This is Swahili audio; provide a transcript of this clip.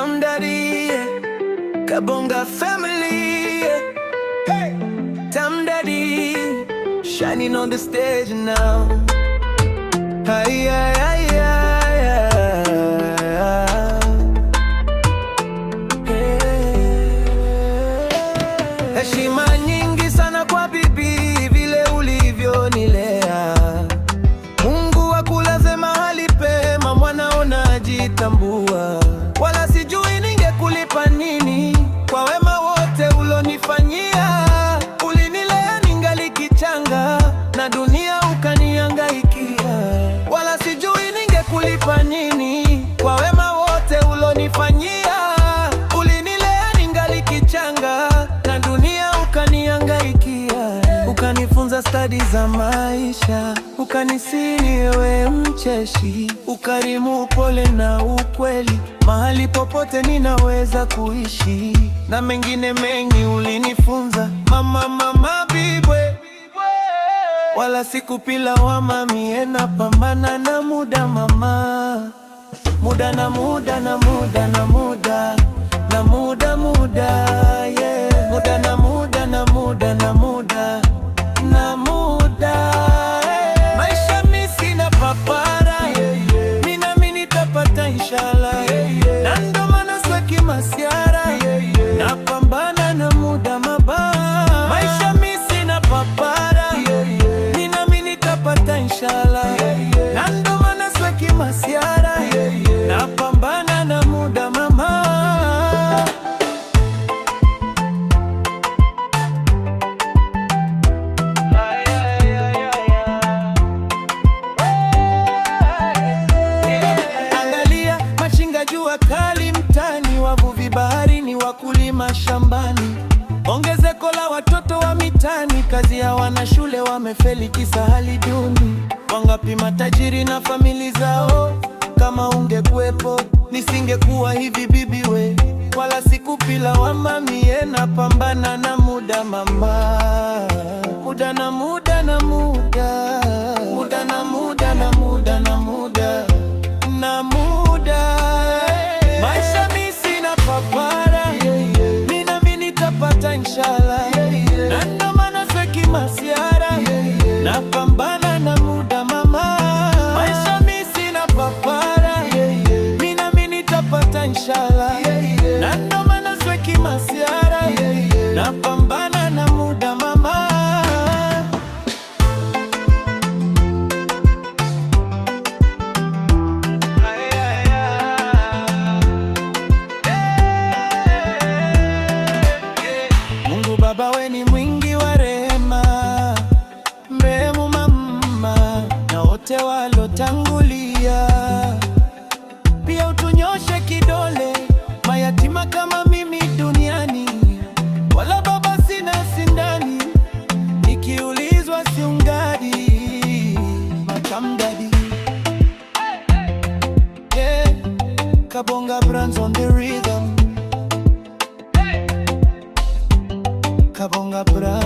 Tam Daddy, Kabonga family. Hey, Tam Daddy, shining on the stage now. Ay, ay, ay, ay, ay. Heshima nyingi sana kwa bibi, vile ulivyonilea. Mungu akulaze mahali pema, mwanao najitambua. Wala sijui ningekulipa nini kwa wema wote ulonifanyia. Ulinilea ningali kichanga, na dunia ukaniangaikia. Wala sijui ningekulipa nini kwa wema wote ulonifanyia. Ulinilea ningali kichanga, na dunia ukaniangaikia. Ukanifunza stadi za maisha, ukanisini ewe mcheshi, ukarimu, upole na ukweli. Mahali popote ninaweza kuishi, na mengine mengi ulinifunza. Mama Bibwe, wala sikupila wama, mie napambana na muda mama. Muda na muda na muda na muda na muda muda, yeah. Muda na muda na muda na muda na muda, yeah. Maisha mi sina papara, yeah, yeah. Mina nitapata inshallah, yeah, yeah. Na ndo maana sweki masiara, yeah, yeah. Napambana na muda mabaya. Maisha mi sina papara, yeah, yeah. Mina nitapata inshallah, yeah, yeah. Na ndo maana sweki masiara, yeah, yeah. Napambana na muda mama. Angalia machinga jua kali mtani, wavuvi baharini, wakulima shambani. Ongezeko la watoto wa mitani, kazi ya wana shule wamefeli kisa hali duni. Wangapi matajiri na famili zao, kama ungekuwepo nisingekuwa hivi bibi we. Wala sikupila wama, mie napambana na muda mama. Muda na muda na muda, muda na muda na muda na muda na muda. Maisha mi sina papara, mina nitapata inshallah, na ndo maana sweki masiara, napambana na muda mama. Maisha mi sina papara, mina nitapata inshallah, na ndo maana sweki masiara, napambana na muda mama. Mungu Baba, we ni mwingi wa rehema, mrehemu mama na wote walotangulia. Pia utunyoshe kidole mayatima kama mimi duniani. Wala baba sina sindani, nikiulizwa siungadi. Tam Daddy, yeah. Kabonga brands on the rhythm, Kabonga brands.